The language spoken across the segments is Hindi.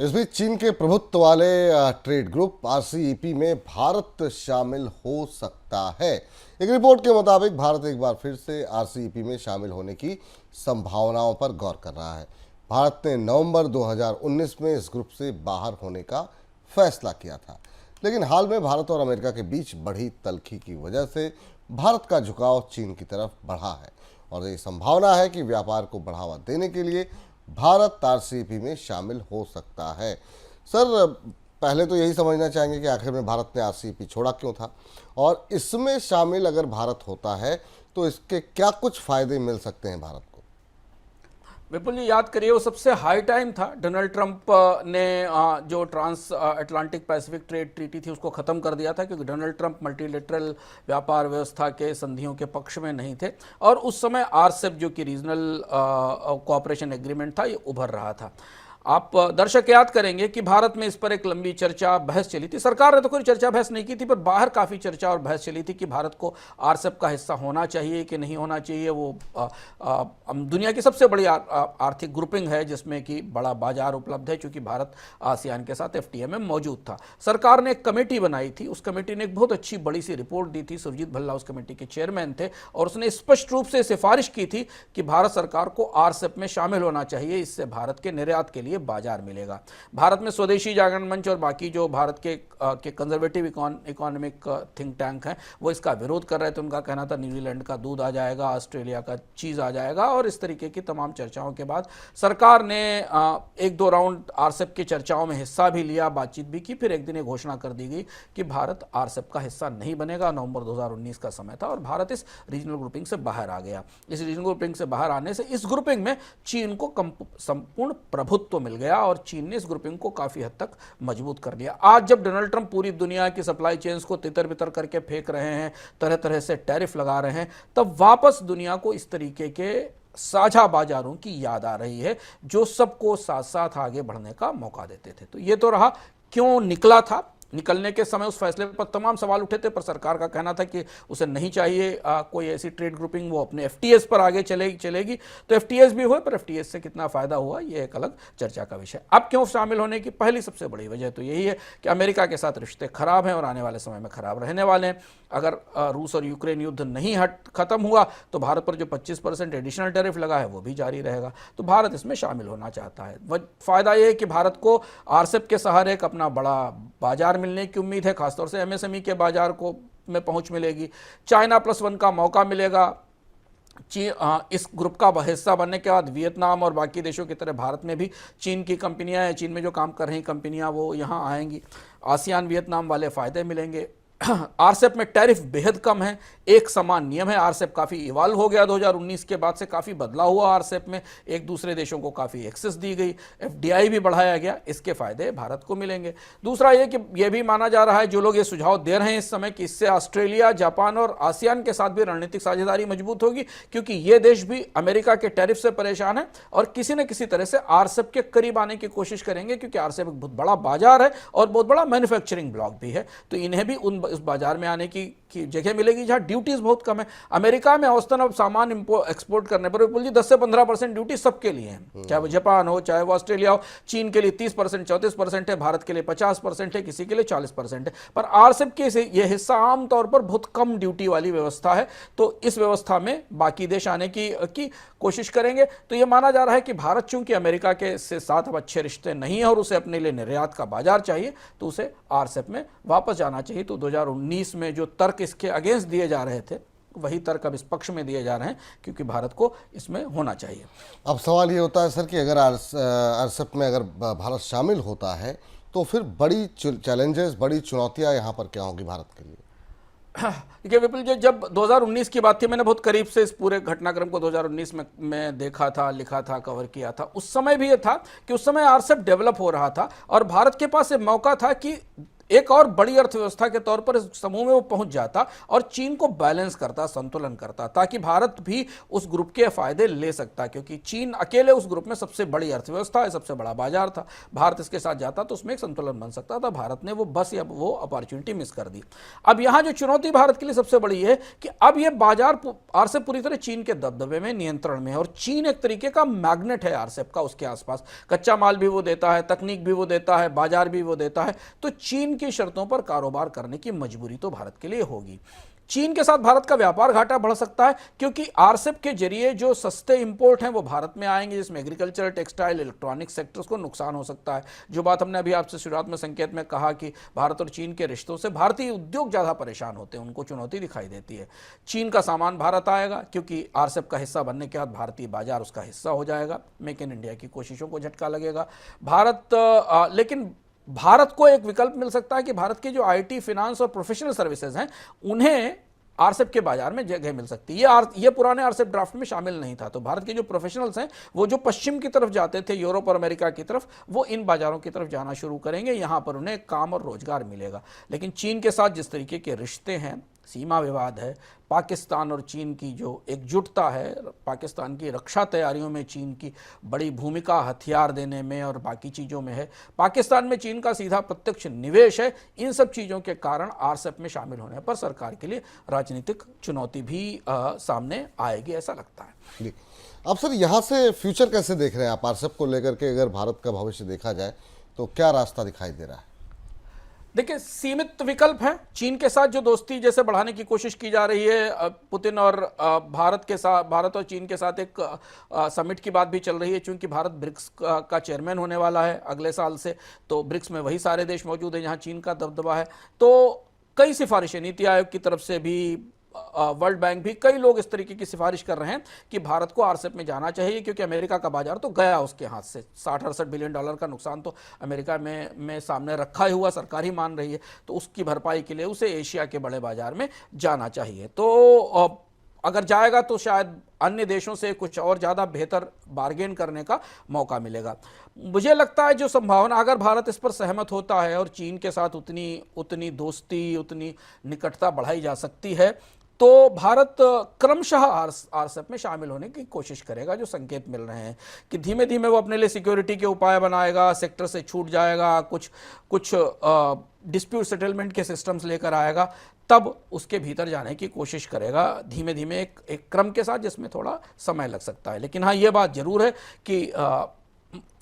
इस बीच चीन के प्रभुत्व वाले ट्रेड ग्रुप आरसीईपी में भारत शामिल हो सकता है। एक रिपोर्ट के मुताबिक भारत एक बार फिर से आरसीईपी में शामिल होने की संभावनाओं पर गौर कर रहा है। भारत ने नवंबर 2019 में इस ग्रुप से बाहर होने का फैसला किया था, लेकिन हाल में भारत और अमेरिका के बीच बढ़ी तल्खी की वजह से भारत का झुकाव चीन की तरफ बढ़ा है और ये संभावना है कि व्यापार को बढ़ावा देने के लिए भारत आरसीईपी में शामिल हो सकता है। सर, पहले तो यही समझना चाहेंगे कि आखिर में भारत ने आरसीईपी छोड़ा क्यों था और इसमें शामिल अगर भारत होता है तो इसके क्या कुछ फायदे मिल सकते हैं भारत को? विपुल जी, याद करिए वो सबसे हाई टाइम था। डोनाल्ड ट्रंप ने जो trans Atlantic Pacific trade treaty थी उसको ख़त्म कर दिया था, क्योंकि डोनाल्ड ट्रंप मल्टीलेटरल व्यापार व्यवस्था के संधियों के पक्ष में नहीं थे और उस समय आरसेप जो कि रीजनल कोऑपरेशन एग्रीमेंट था, ये उभर रहा था। आप दर्शक याद करेंगे कि भारत में इस पर एक लंबी चर्चा बहस चली थी। सरकार ने तो कोई चर्चा बहस नहीं की थी, पर बाहर काफ़ी चर्चा और बहस चली थी कि भारत को आरसेप का हिस्सा होना चाहिए कि नहीं होना चाहिए। वो दुनिया की सबसे बड़ी आर्थिक ग्रुपिंग है जिसमें कि बड़ा बाजार उपलब्ध है, चूंकि भारत आसियान के साथ एफटीए में मौजूद था। सरकार ने एक कमेटी बनाई थी, उस कमेटी ने एक बहुत अच्छी बड़ी सी रिपोर्ट दी थी। सुरजीत भल्ला उस कमेटी के चेयरमैन थे और उसने स्पष्ट रूप से सिफारिश की थी कि भारत सरकार को आरसेप में शामिल होना चाहिए, इससे भारत के निर्यात के बाजार मिलेगा। भारत में स्वदेशी जागरण मंच और बाकी जो भारत के कंजर्वेटिव इकोनॉमिक थिंक टैंक हैं वो इसका विरोध कर रहे थे। उनका कहना था न्यूजीलैंड का दूध आ जाएगा, ऑस्ट्रेलिया का चीज आ जाएगा और इस तरीके की तमाम चर्चाओं के बाद सरकार ने एक दो राउंड आरसेप की चर्चाओं में हिस्सा भी लिया, बातचीत भी की। फिर एक दिन ये घोषणा कर दी गई कि भारत आरसेप का हिस्सा नहीं बनेगा। नवंबर 2019 का समय था और भारत इस रीजनल ग्रुपिंग से बाहर आ गया। इस रीजनल ग्रुपिंग से बाहर आने से इस ग्रुपिंग में चीन को संपूर्ण प्रभुत्व मिल गया और चीन ने इस ग्रुपिंग को काफी हद तक मजबूत कर लिया। आज जब डोनाल्ड ट्रंप पूरी दुनिया की सप्लाई चेन्स को तितर बितर करके फेंक रहे हैं, तरह तरह से टैरिफ लगा रहे हैं, तब वापस दुनिया को इस तरीके के साझा बाजारों की याद आ रही है जो सबको साथ साथ आगे बढ़ने का मौका देते थे। तो ये तो रहा क्यों निकला था। निकलने के समय उस फैसले पर तमाम सवाल उठे थे, पर सरकार का कहना था कि उसे नहीं चाहिए कोई ऐसी ट्रेड ग्रुपिंग, वो अपने एफटीएस पर आगे चलेगी। तो एफटीएस भी हुए, पर एफटीएस से कितना फायदा हुआ ये एक अलग चर्चा का विषय। अब क्यों शामिल होने की पहली सबसे बड़ी वजह तो यही है कि अमेरिका के साथ रिश्ते खराब हैं और आने वाले समय में खराब रहने वाले हैं। अगर रूस और यूक्रेन युद्ध नहीं खत्म हुआ तो भारत पर जो 25% एडिशनल टैरिफ लगा है वो भी जारी रहेगा। तो भारत इसमें शामिल होना चाहता है। फायदा यह है कि भारत को आरसेप के सहारे एक अपना बड़ा बाजार मिलने की उम्मीद है, खासतौर से एमएसएमई के बाजार को में पहुंच मिलेगी। चाइना +1 का मौका मिलेगा। इस ग्रुप का हिस्सा बनने के बाद वियतनाम और बाकी देशों की तरह भारत में भी चीन की कंपनियां हैं, चीन में जो काम कर रही कंपनियां वो यहां आएंगी। आसियान वियतनाम वाले फायदे मिलेंगे। आरसेप में टैरिफ बेहद कम है, एक समान नियम है। आरसेप काफ़ी इवाल्व हो गया 2019 के बाद से, काफ़ी बदलाव हुआ आरसेप में, एक दूसरे देशों को काफ़ी एक्सेस दी गई, एफडीआई भी बढ़ाया गया। इसके फायदे भारत को मिलेंगे। दूसरा ये कि यह भी माना जा रहा है, जो लोग ये सुझाव दे रहे हैं इस समय, कि इससे ऑस्ट्रेलिया, जापान और आसियान के साथ भी रणनीतिक साझेदारी मजबूत होगी, क्योंकि ये देश भी अमेरिका के टैरिफ से परेशान है और किसी न किसी तरह से आरसेप के करीब आने की कोशिश करेंगे, क्योंकि आरसेप एक बहुत बड़ा बाजार है और बहुत बड़ा मैन्युफैक्चरिंग ब्लॉक भी है। तो इन्हें भी इस बाजार में आने की जगह मिलेगी जहां ड्यूटीज बहुत कम है। अमेरिका में औसतन अब सामान एक्सपोर्ट करने पर विपुल जी 10 से 15% ड्यूटी सबके लिए है, चाहे वो जापान हो, चाहे वो ऑस्ट्रेलिया हो। चीन के लिए 30%, 34% है, भारत के लिए 50% है, किसी के लिए 40% है। पर आरसेप के ये हिस्सा आमतौर पर बहुत कम ड्यूटी वाली व्यवस्था है, तो इस व्यवस्था में बाकी देश आने की कोशिश करेंगे। तो यह माना जा रहा है कि भारत चूंकि अमेरिका के से साथ अब अच्छे रिश्ते नहीं है और उसे अपने लिए निर्यात का बाजार चाहिए, तो उसे आरसेप में वापस जाना चाहिए। तो 2019 में जो तर्क इसके अगेंस्ट दिए जा रहे थे, वही तर्क अब इस पक्ष में दिए जा रहे हैं, क्योंकि भारत को इसमें होना चाहिए। अब सवाल ये होता है सर कि अगर आरसेप में अगर भारत शामिल होता है तो फिर बड़ी चैलेंजेस, बड़ी चुनौतियां यहाँ पर क्या होगी भारत के लिए? देखिए विपुल जी, जब 2019 की बात थी, मैंने बहुत करीब से इस पूरे घटनाक्रम को 2019 में देखा था, लिखा था, कवर किया था। उस समय भी ये था कि उस समय आरसेप डेवलप हो रहा था और भारत के पास ये मौका था कि एक और बड़ी अर्थव्यवस्था के तौर पर इस समूह में वो पहुंच जाता और चीन को बैलेंस करता, संतुलन करता, ताकि भारत भी उस ग्रुप के फायदे ले सकता, क्योंकि चीन अकेले उस ग्रुप में सबसे बड़ी अर्थव्यवस्था है, सबसे बड़ा बाजार था। भारत इसके साथ जाता तो उसमें एक संतुलन बन सकता था। भारत ने वो अपॉर्चुनिटी मिस कर दी। अब यहां जो चुनौती भारत के लिए सबसे बड़ी है कि अब ये बाजार आरसेप पूरी तरह चीन के दबदबे में, नियंत्रण में है, और चीन एक तरीके का मैग्नेट है आरसेप का। उसके आसपास कच्चा माल भी वो देता है, तकनीक भी वो देता है, बाजार भी वो देता है, तो चीन की शर्तों पर कारोबार करने की मजबूरी तो भारत के लिए होगी। चीन के साथ भारत का व्यापार घाटा बढ़ सकता है, क्योंकि आरसेप के जरिए जो सस्ते इंपोर्ट हैं वो भारत में आएंगे, जिसमें एग्रीकल्चर, टेक्सटाइल, इलेक्ट्रॉनिक सेक्टर्स को नुकसान हो सकता है। जो बात हमने अभी आपसे शुरुआत में संकेत में कहा कि भारत और चीन के रिश्तों से भारतीय उद्योग ज़्यादा परेशान होते हैं, उनको चुनौती दिखाई देती है। चीन का सामान भारत आएगा, क्योंकि आरसेप का हिस्सा बनने के बाद भारतीय बाजार उसका हिस्सा हो जाएगा। मेक इन इंडिया की कोशिशों को झटका लगेगा। लेकिन भारत को एक विकल्प मिल सकता है कि भारत के जो आईटी, फिनांस और प्रोफेशनल सर्विसेज हैं उन्हें आरसेप के बाजार में जगह मिल सकती है। ये पुराने आरसेप ड्राफ्ट में शामिल नहीं था। तो भारत के जो प्रोफेशनल्स हैं वो जो पश्चिम की तरफ जाते थे, यूरोप और अमेरिका की तरफ, वो इन बाजारों की तरफ जाना शुरू करेंगे। यहां पर उन्हें काम और रोजगार मिलेगा। लेकिन चीन के साथ जिस तरीके के रिश्ते हैं, सीमा विवाद है, पाकिस्तान और चीन की जो एकजुटता है, पाकिस्तान की रक्षा तैयारियों में चीन की बड़ी भूमिका, हथियार देने में और बाकी चीज़ों में है, पाकिस्तान में चीन का सीधा प्रत्यक्ष निवेश है, इन सब चीज़ों के कारण आरसेप में शामिल होने पर सरकार के लिए राजनीतिक चुनौती भी सामने आएगी, ऐसा लगता है। जी। अब सर, यहाँ से फ्यूचर कैसे देख रहे हैं आप आरसेप को लेकर के? अगर भारत का भविष्य देखा जाए तो क्या रास्ता दिखाई दे रहा है? देखिए, सीमित विकल्प है। चीन के साथ जो दोस्ती जैसे बढ़ाने की कोशिश की जा रही है, पुतिन और भारत और चीन के साथ एक समिट की बात भी चल रही है, क्योंकि भारत ब्रिक्स का चेयरमैन होने वाला है अगले साल से। तो ब्रिक्स में वही सारे देश मौजूद हैं जहां चीन का दबदबा है। तो कई सिफारिशें नीति आयोग की तरफ से भी, वर्ल्ड बैंक भी, कई लोग इस तरीके की सिफारिश कर रहे हैं कि भारत को आरसेप में जाना चाहिए, क्योंकि अमेरिका का बाजार तो गया उसके हाथ से। 60-68 बिलियन डॉलर का नुकसान तो अमेरिका में सामने रखा ही हुआ, सरकार ही मान रही है। तो उसकी भरपाई के लिए उसे एशिया के बड़े बाजार में जाना चाहिए। तो अगर जाएगा तो शायद अन्य देशों से कुछ और ज़्यादा बेहतर बार्गेन करने का मौका मिलेगा। मुझे लगता है जो संभावना, अगर भारत इस पर सहमत होता है और चीन के साथ उतनी दोस्ती, उतनी निकटता बढ़ाई जा सकती है, तो भारत क्रमशः आरसेप में शामिल होने की कोशिश करेगा। जो संकेत मिल रहे हैं कि धीमे धीमे वो अपने लिए सिक्योरिटी के उपाय बनाएगा, सेक्टर से छूट जाएगा, कुछ डिस्प्यूट सेटलमेंट के सिस्टम्स लेकर आएगा, तब उसके भीतर जाने की कोशिश करेगा धीमे धीमे, एक क्रम के साथ, जिसमें थोड़ा समय लग सकता है। लेकिन हाँ, ये बात जरूर है कि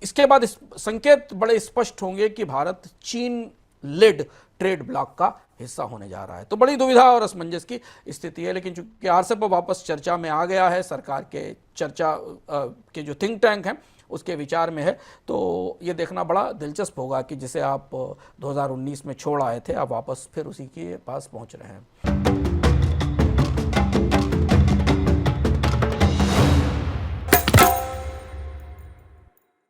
इसके बाद संकेत बड़े स्पष्ट होंगे कि भारत चीन लेड ट्रेड ब्लॉक का हिस्सा होने जा रहा है। तो बड़ी दुविधा और असमंजस की स्थिति है। लेकिन चूंकि आरसेप वापस चर्चा में आ गया है, सरकार के चर्चा के जो थिंक टैंक हैं उसके विचार में है, तो ये देखना बड़ा दिलचस्प होगा कि जिसे आप 2019 में छोड़ आए थे, आप वापस फिर उसी के पास पहुंच रहे हैं।